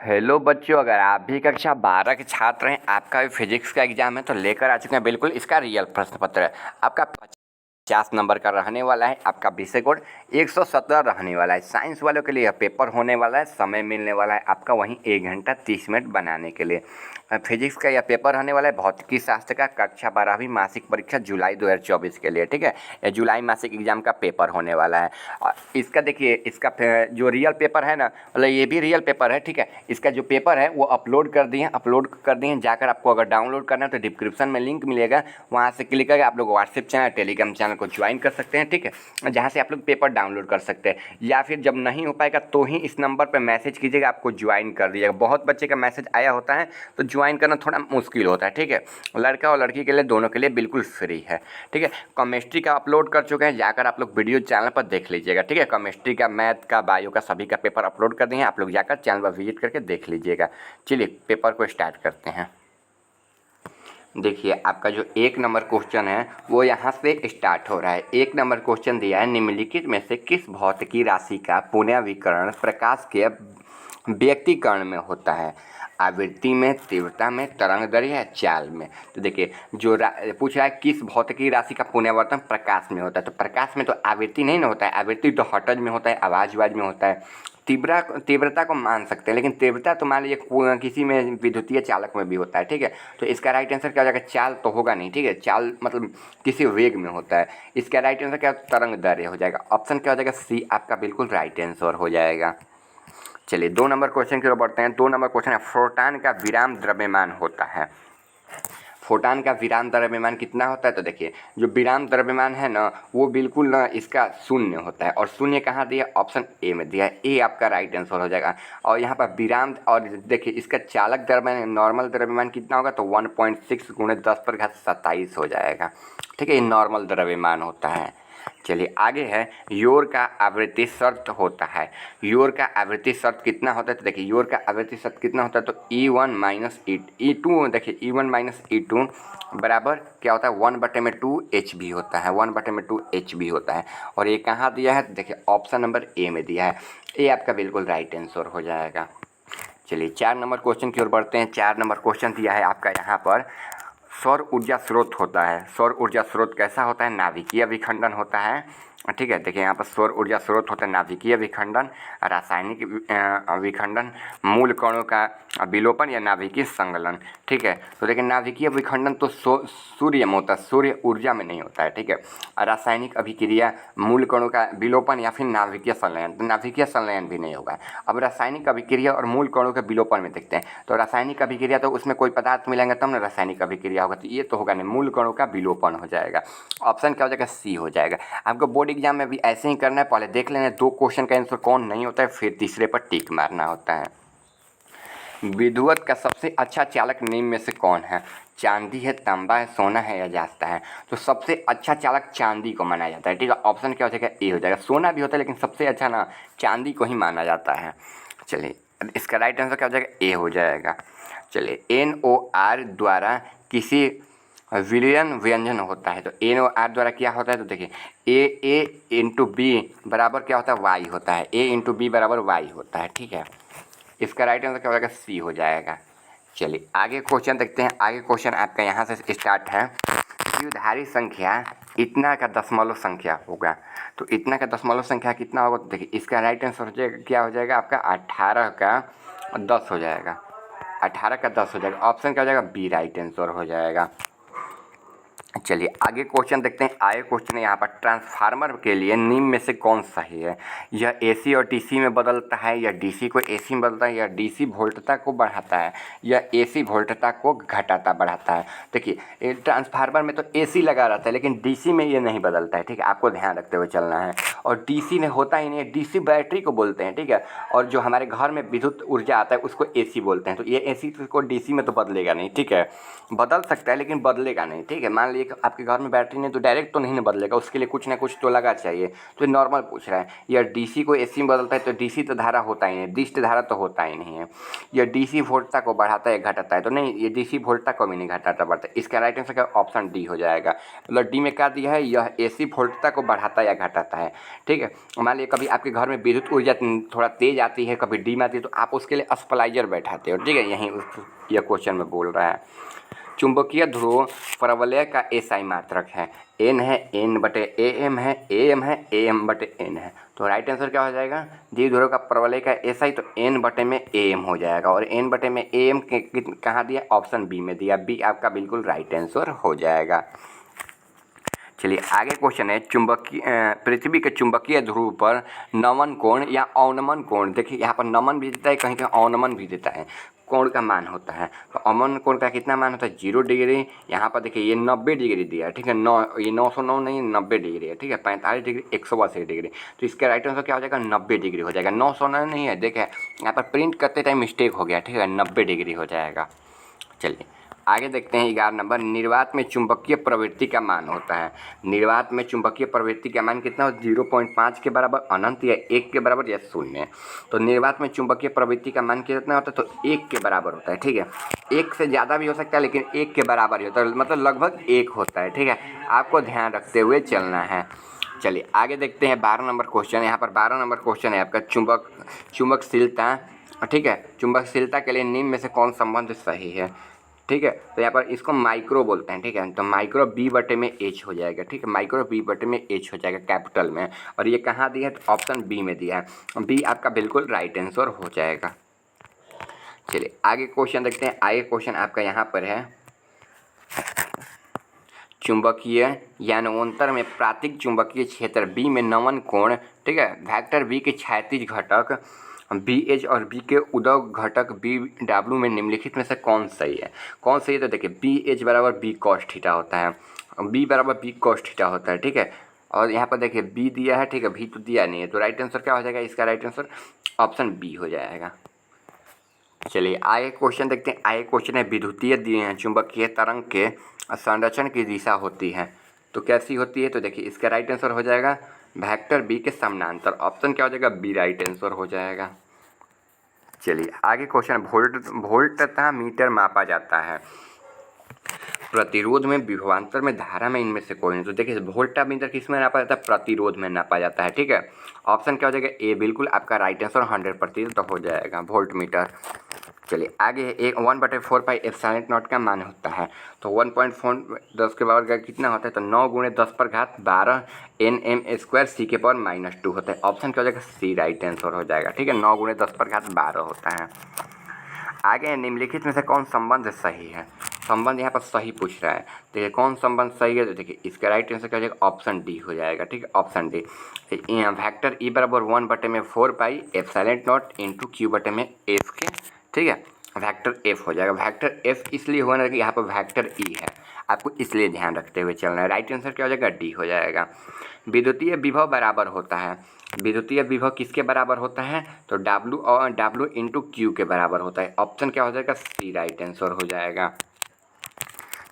Hello बच्चों, अगर आप भी कक्षा 12 के छात्र हैं, आपका भी फिजिक्स का एग्जाम है तो लेकर आ चुके हैं बिल्कुल इसका रियल प्रश्न पत्र है। आपका 50 नंबर का रहने वाला है। आपका विषय कोड 117 रहने वाला है। साइंस वालों के लिए यह पेपर होने वाला है। समय मिलने वाला है आपका वहीं 1 घंटा 30 मिनट बनाने के लिए। फिजिक्स का यह पेपर रहने वाला है। भौतिकी शास्त्र का कक्षा 12वीं मासिक परीक्षा जुलाई 2024 के लिए, ठीक है। यह जुलाई मासिक एग्जाम का पेपर होने वाला है। और इसका देखिए, इसका जो रियल पेपर है ना, मतलब ये भी रियल पेपर है, ठीक है। इसका जो पेपर है वो अपलोड कर दिए हैं। जाकर आपको अगर डाउनलोड करना है तो डिस्क्रिप्शन में लिंक मिलेगा, वहाँ से क्लिक करके आप लोग व्हाट्सएप चैनल, टेलीग्राम चैनल को ज्वाइन कर सकते हैं, ठीक है, जहाँ से आप लोग पेपर डाउनलोड कर सकते हैं। या फिर जब नहीं हो पाएगा तो ही इस नंबर पर मैसेज कीजिएगा, आपको ज्वाइन कर दीजिएगा। बहुत बच्चे का मैसेज आया होता है तो ज्वाइन करना थोड़ा मुश्किल होता है, ठीक है। लड़का और लड़की के लिए दोनों के लिए बिल्कुल फ्री है, ठीक है। केमिस्ट्री का अपलोड कर चुके हैं, जाकर आप लोग वीडियो चैनल पर देख लीजिएगा, ठीक है। केमिस्ट्री का, मैथ का, बायो का सभी का पेपर अपलोड कर दिए हैं, आप लोग जाकर चैनल पर विजिट करके देख लीजिएगा। चलिए पेपर को स्टार्ट करते हैं। देखिए, आपका जो 1 नंबर क्वेश्चन है वो यहाँ से स्टार्ट हो रहा है। 1 नंबर क्वेश्चन दिया है, निम्नलिखित में से किस भौतिकी राशि का पुनर्विकरण प्रकाश के व्यक्तीकरण में होता है? आवृत्ति में, तीव्रता में, तरंगदैर्घ्य या चाल में? तो देखिए, जो पूछ रहा है किस भौतिकी राशि का पुनर्वर्तन प्रकाश में होता है, तो प्रकाश में तो आवृत्ति नहीं ना होता है। आवृत्ति तो हर्ट्ज में होता है, आवाज में होता है। तीव्रता को मान सकते हैं, लेकिन तीव्रता तो मान लीजिए किसी में विद्युतीय चालक में भी होता है, ठीक है। तो इसका राइट आंसर क्या हो जाएगा? चाल तो होगा नहीं, ठीक है। चाल मतलब किसी वेग में होता है। इसका राइट आंसर क्या? तरंगदैर्घ्य हो जाएगा। ऑप्शन क्या हो जाएगा? सी आपका बिल्कुल राइट आंसर हो जाएगा। चलिए 2 नंबर क्वेश्चन की ओर बढ़ते हैं। 2 नंबर क्वेश्चन है, फोटॉन का विराम द्रव्यमान होता है। फोटॉन का विराम द्रव्यमान कितना होता है? तो देखिए, जो विराम द्रव्यमान है ना, वो बिल्कुल ना इसका शून्य होता है। और शून्य कहाँ दिया? ऑप्शन ए में दिया है। ए आपका राइट आंसर हो जाएगा। और यहाँ पर विराम, और देखिए इसका चालक द्रव्यमान, नॉर्मल द्रव्यमान कितना होगा? तो 1.6 × 10⁻27 हो जाएगा, ठीक है। ये नॉर्मल द्रव्यमान होता है। चलिए आगे है, योर का आवृत्ति शर्त होता है। योर का आवृत्ति शर्त कितना होता है? तो देखिए, योर का आवृत्ति शर्त कितना होता है? तो E1 - E2, देखिए E1 - E2 बराबर क्या होता है? 1/2 HB होता है। 1/2 HB होता है। और ये कहाँ दिया है? तो देखिए ऑप्शन नंबर ए में दिया है। ए आपका बिल्कुल राइट आंसर हो जाएगा। चलिए 4 नंबर क्वेश्चन की ओर बढ़ते हैं। 4 नंबर क्वेश्चन दिया है आपका यहाँ पर, सौर ऊर्जा स्रोत होता है। सौर ऊर्जा स्रोत कैसा होता है? नाभिकीय विखंडन होता है, ठीक है। देखिए यहाँ पर सौर ऊर्जा स्रोत होता है नाभिकीय विखंडन, रासायनिक विखंडन, मूल कणों का विलोपन या नाभिकीय संगलन, ठीक है। तो देखिए नाभिकीय विखंडन तो सूर्य में होता है, सूर्य ऊर्जा में नहीं होता है, ठीक है। रासायनिक अभिक्रिया, मूल कणों का विलोपन या फिर नाभिकीय संलयन, तो नाभिकीय संलयन भी नहीं होगा। अब रासायनिक अभिक्रिया और मूल कणों के विलोपन में देखते हैं। तो रासायनिक अभिक्रिया तो उसमें कोई पदार्थ मिलेंगे तब ना रासायनिक अभिक्रिया होगा, तो ये तो होगा नहीं, मूल कणों का विलोपन हो जाएगा। ऑप्शन क्या हो जाएगा? सी हो जाएगा। आपको बोर्ड एग्जाम में भी ऐसे ही करना है, पहले देख लेना 2 क्वेश्चन का आंसर कौन नहीं होता है, फिर तीसरे पर टिक मारना होता है। विद्युत का सबसे अच्छा चालक निम्न में से कौन है? चांदी है, तांबा है, सोना है या जास्ता है? तो सबसे अच्छा चालक चांदी को माना जाता है, ठीक है। ऑप्शन क्या हो जाएगा? ए हो जाएगा। सोना भी होता है लेकिन सबसे अच्छा ना चांदी को ही माना जाता है। चलिए इसका राइट आंसर क्या हो जाएगा? ए हो जाएगा। चलिए NOR द्वारा किसी विलयन व्यंजन होता है। तो NOR द्वारा क्या होता है? तो देखिए A/B बराबर क्या होता है? वाई होता है। A/B बराबर वाई होता है, ठीक है। इसका राइट आंसर क्या हो जाएगा? सी हो जाएगा। चलिए आगे क्वेश्चन देखते हैं। आगे क्वेश्चन आपका यहाँ से स्टार्ट है, द्विधारी संख्या इतना का दशमलव संख्या होगा। तो इतना का दशमलव संख्या कितना होगा? तो देखिए इसका राइट आंसर हो जाएगा, क्या हो जाएगा आपका? 18 का 10 हो जाएगा। 18 का 10 हो जाएगा। ऑप्शन क्या हो जाएगा? बी राइट आंसर हो जाएगा। चलिए आगे क्वेश्चन देखते हैं। आगे क्वेश्चन है यहाँ पर, ट्रांसफार्मर के लिए निम्न में से कौन सही है? यह AC और DC में बदलता है, या DC को AC में बदलता है, या DC वोल्टता को बढ़ाता है, या AC वोल्टता को घटाता बढ़ाता है? देखिए ट्रांसफार्मर में तो AC लगा रहता है, लेकिन DC में ये नहीं बदलता है, ठीक है। आपको ध्यान रखते हुए चलना है। और DC में होता ही नहीं है, DC बैटरी को बोलते हैं, ठीक है। और जो हमारे घर में विद्युत ऊर्जा आता है उसको AC बोलते हैं। तो ये AC को DC में तो बदलेगा नहीं, ठीक है। बदल सकता है लेकिन बदलेगा नहीं, ठीक है। मान लीजिए लीजिए आपके घर में बैटरी नहीं तो डायरेक्ट तो नहीं ना बदलेगा, उसके लिए कुछ ना कुछ तो लगा चाहिए। तो नॉर्मल पूछ रहा है, या डीसी को एसी में बदलता है तो डीसी तो धारा होता ही नहीं, डिस्ट धारा तो होता ही नहीं है। या डीसी वोल्टता को बढ़ाता है घटाता है, तो नहीं, ये डीसी वोल्टता को भी नहीं घटाता बढ़ता। इसका राइट आंसर का ऑप्शन डी हो जाएगा। मतलब डी में क्या दिया है, यह एसी वोल्टता को बढ़ाता या घटाता है। ठीक है, मान लीजिए कभी आपके घर में विद्युत ऊर्जा थोड़ा तेज आती है, कभी डीम आती है, तो आप उसके लिए स्पलाइजर बैठाते हो। ठीक है, यहीं यह क्वेश्चन में बोल रहा है। चुंबकीय ध्रुव परवलय का एसआई मात्रक है, एन है, एन बटे एम है, एम है, एम बटे एन है। तो राइट आंसर क्या हो जाएगा, द्विध्रुव का परवलय का एसआई तो एन बटे में एम हो जाएगा। और एन बटे में एम कहाँ दिया, ऑप्शन बी में दिया। बी आपका बिल्कुल राइट आंसर हो जाएगा। चलिए आगे क्वेश्चन है, चुंबकीय पृथ्वी के चुंबकीय ध्रुव पर नमन कोण या अवनमन कोण, देखिए यहाँ पर नमन भी देता है, कहीं कहीं अवनमन भी देता है, कोण का मान होता है। तो अवनमन कोण का कितना मान होता है, 0 डिग्री। यहाँ पर देखिए ये 90 डिग्री दिया है। ठीक है, ये 909 नहीं, 90 डिग्री है। ठीक है, 45 डिग्री, 180 डिग्री। तो इसका राइट आंसर क्या हो जाएगा, 90 डिग्री हो जाएगा। 909 नहीं है, देखिए यहाँ पर प्रिंट करते टाइम मिस्टेक हो गया। ठीक है, 90 डिग्री हो जाएगा। चलिए आगे देखते हैं 11 नंबर, निर्वात में चुंबकीय प्रवृत्ति का मान होता है। निर्वात में चुंबकीय प्रवृत्ति का मान कितना हो, 0.5 के बराबर, अनंत, या 1 के बराबर, या 0। तो निर्वात में चुंबकीय प्रवृत्ति का मान कितना होता है, तो 1 के बराबर होता है। ठीक है, 1 से ज़्यादा भी हो सकता है, लेकिन 1 के बराबर ही होता है, मतलब लगभग 1 होता है। ठीक है, आपको ध्यान रखते हुए चलना है। चलिए आगे देखते हैं 12 नंबर क्वेश्चन। यहाँ पर 12 नंबर क्वेश्चन है आपका चुंबकशीलता। ठीक है, चुंबकशीलता के लिए निम्न में से कौन संबंध सही है। ठीक है, तो यहाँ पर इसको माइक्रो बोलते हैं। ठीक है, तो माइक्रो बी बटे में एच हो जाएगा। ठीक है, माइक्रो बी बटे में एच हो जाएगा कैपिटल में। और ये कहाँ दिया है, तो ऑप्शन बी में दिया है। बी आपका बिल्कुल राइट आंसर हो जाएगा। चलिए आगे क्वेश्चन देखते हैं। आगे क्वेश्चन आपका यहाँ पर है, चुंबकीय यानोन्तर में प्रातिक चुंबकीय क्षेत्र बी में नमन कोण, ठीक है, वेक्टर बी के क्षैतिज घटक बी एच और बी के उदय घटक बी डब्ल्यू में निम्नलिखित में से कौन सही है। कौन सही है, तो देखिए बी एच बराबर बी कॉस थीटा होता है, बी बराबर बी कॉस थीटा होता है। ठीक है, और यहाँ पर देखिए बी दिया है। ठीक है, बी तो दिया नहीं है, तो राइट आंसर क्या हो जाएगा, इसका राइट आंसर ऑप्शन बी हो जाएगा। चलिए आगे क्वेश्चन देखते हैं। आगे क्वेश्चन है, विद्युतीय चुंबकीय तरंग के संरक्षण की दिशा होती है, तो कैसी होती है, तो देखिए इसका राइट आंसर हो जाएगा वेक्टर बी के समानांतर। ऑप्शन क्या हो जाएगा, बी राइट आंसर हो जाएगा। चलिए आगे क्वेश्चन, वोल्ट तथा मीटर मापा जाता है, प्रतिरोध में, विभवांतर में, धारा में, इनमें से कोई नहीं। तो देखिए वोल्टा मीटर किस में नापा जाता है, प्रतिरोध में नापा जाता है। ठीक है, ऑप्शन क्या हो जाएगा, ए बिल्कुल आपका राइट आंसर 100% तो हो जाएगा वोल्ट मीटर। चलिए आगे एक 1/4 पाई एप्सिलॉन नॉट का मान होता है, तो 1.4 10 के पावर का कितना होता है, तो 9 × 10⁻12 Nm² सी के पावर -2 होता है। ऑप्शन क्या हो जाएगा, सी राइट आंसर हो जाएगा। ठीक है, 9 × 10⁻12 होता है। आगे निम्नलिखित में से कौन संबंध सही है, संबंध यहाँ पर सही पूछ रहा है। देखिए कौन संबंध सही है, तो देखिए इसका राइट आंसर क्या हो जाएगा, ऑप्शन डी हो जाएगा। ठीक है, ऑप्शन डी। वेक्टर ई बराबर 1/4 pi epsilon not into Q बटे में एफ के। ठीक है, वेक्टर एफ हो जाएगा। वेक्टर एफ इसलिए होना है कि यहाँ पर वेक्टर ई है, आपको इसलिए ध्यान रखते हुए चलना है। राइट आंसर क्या हो जाएगा, डी हो जाएगा। विद्युतीय विभव बराबर होता है, विद्युतीय विभव किसके बराबर होता है, तो W इंटू क्यू के बराबर होता है। ऑप्शन क्या हो जाएगा, सी राइट आंसर हो जाएगा।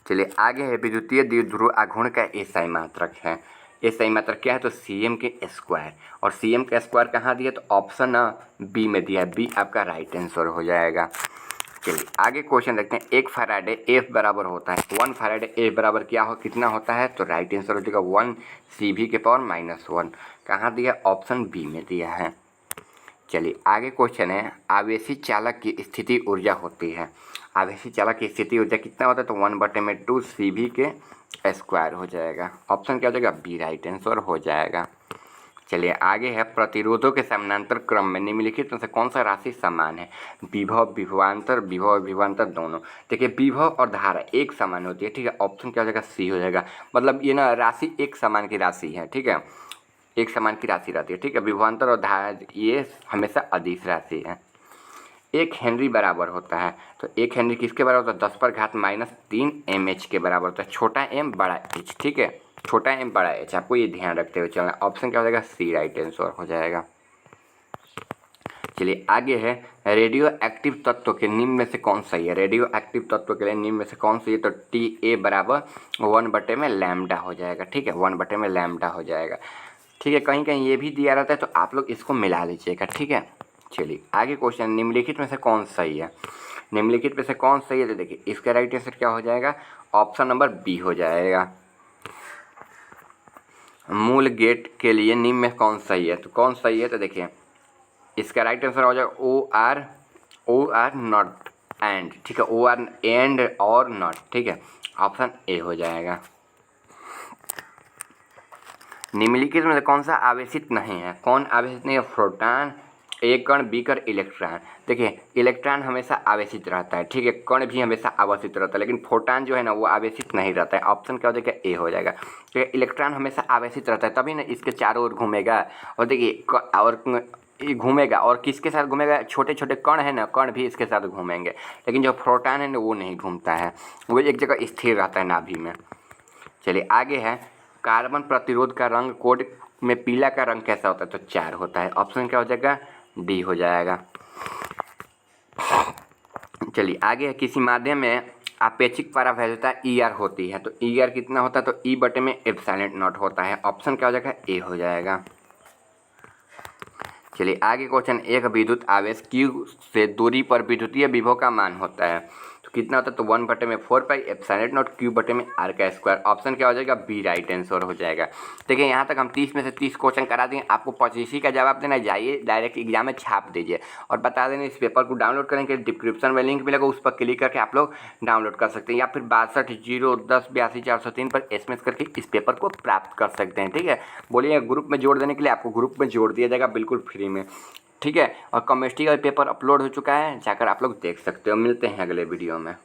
चलिए आगे है, विद्युतीय द्विध्रुव आघूर्ण का एसआई मात्रक है। एसआई मात्रक क्या है, तो सीएम के स्क्वायर। और सीएम का स्क्वायर कहाँ दिया, तो ऑप्शन बी में दिया है। बी आपका राइट आंसर हो जाएगा। चलिए आगे क्वेश्चन देखते हैं। 1 फैराडे एफ बराबर होता है, 1 फैराडे एफ बराबर क्या हो, कितना होता है, तो राइट आंसर हो जाएगा 1 CV के पावर -1। कहाँ दिया, ऑप्शन बी में दिया है। चलिए आगे क्वेश्चन है, आवेशी चालक की स्थिति ऊर्जा होती है, आवेशी चालक की स्थिति ऊर्जा कितना होता है, तो 1/2 CV के स्क्वायर हो जाएगा। ऑप्शन क्या हो जाएगा, बी राइट आंसर हो जाएगा। चलिए आगे है, प्रतिरोधों के समानांतर क्रम में निम्नलिखित में से कौन सा राशि समान है, विभव विभवांतर दोनों। देखिए विभव और धारा एक समान होती है। ठीक है, ऑप्शन क्या हो जाएगा, सी हो जाएगा। मतलब ये ना राशि एक समान की राशि है। ठीक है, एक समान की राशि रहती है। ठीक है, विभवांतर और धारा ये हमेशा अदिश राशि है। 1 हेनरी बराबर होता है, तो 1 हेनरी किसके बराबर होता है, 10⁻³ mH के बराबर होता है। छोटा m बड़ा h। ठीक है, छोटा m बड़ा h, आपको ये ध्यान रखते हुए चलना। ऑप्शन क्या हो जाएगा, सी राइट आंसर हो जाएगा। चलिए आगे है, रेडियो एक्टिव तत्व के निम्न में से कौन सही है। रेडियो एक्टिव तत्व के लिए निम्न में से कौन सही है, तो TA बराबर 1 में लैम्डा हो जाएगा। ठीक है, 1 में लैम्डा हो जाएगा। ठीक है, कहीं कहीं ये भी दिया रहता है तो आप लोग इसको मिला लीजिएगा। ठीक है, चलिए आगे क्वेश्चन, निम्नलिखित में से कौन सही है। निम्नलिखित में से कौन सही है, तो देखिए इसका राइट आंसर क्या हो जाएगा, ऑप्शन नंबर बी हो जाएगा। मूल गेट के लिए निम्न में कौन सही है, तो कौन सही है, तो देखिए इसका राइट आंसर हो जाएगा ओ आर नॉट एंड। ठीक है, ओ आर एंड और नॉट। ठीक है, ऑप्शन ए हो जाएगा। निम्नलिखित में से कौन सा आवेशित नहीं है। कौन आवेशित नहीं है, प्रोटॉन, ए कण, बी कण, इलेक्ट्रॉन। देखिए इलेक्ट्रॉन हमेशा आवेशित रहता है। ठीक है, कण भी हमेशा आवेशित रहता है, लेकिन प्रोटॉन जो है ना वो आवेशित नहीं रहता है। ऑप्शन क्या हो जाएगा, ए हो जाएगा। ठीक है, इलेक्ट्रॉन हमेशा आवेशित रहता है, तभी ना इसके चारों ओर घूमेगा। और देखिए और ये घूमेगा, और किसके साथ घूमेगा, छोटे छोटे कण है ना, कण भी इसके साथ घूमेंगे। लेकिन जो प्रोटॉन है ना वो नहीं घूमता है, वो एक जगह स्थिर रहता है नाभि में। चलिए आगे है, कार्बन प्रतिरोध का रंग कोड में पीला का रंग कैसा होता है, तो 4 होता है। ऑप्शन क्या हो जाएगा, डी हो जाएगा। चलिए आगे है, किसी माध्यम में आपेक्षिक परावैधता ER होती है, तो ER कितना होता है, तो E/ε0 होता है। ऑप्शन क्या हो जाएगा, ए हो जाएगा। चलिए आगे क्वेश्चन, एक विद्युत आवेश Q से दूरी पर विद्युतीय विभव का मान होता है, तो कितना होता है, तो 1/4πε0 Q/r²। ऑप्शन क्या हो जाएगा, बी राइट आंसर हो जाएगा। देखिए यहाँ तक हम 30 में से 30 क्वेश्चन करा देंगे, आपको 25 का जवाब देना, जाइए डायरेक्ट एग्जाम में छाप दीजिए। और बता देना, इस पेपर को डाउनलोड करने के लिए डिस्क्रिप्शन में लिंक मिलेगा, उस पर क्लिक करके आप लोग डाउनलोड कर सकते हैं, या फिर 62 010 82 403 पर SMS करके इस पेपर को प्राप्त कर सकते हैं। ठीक है, बोलिए ग्रुप में जोड़ देने के लिए, आपको ग्रुप में जोड़ दिया जाएगा बिल्कुल फ्री में। ठीक है, और केमिस्ट्री का पेपर अपलोड हो चुका है, जाकर आप लोग देख सकते हो। मिलते हैं अगले वीडियो में।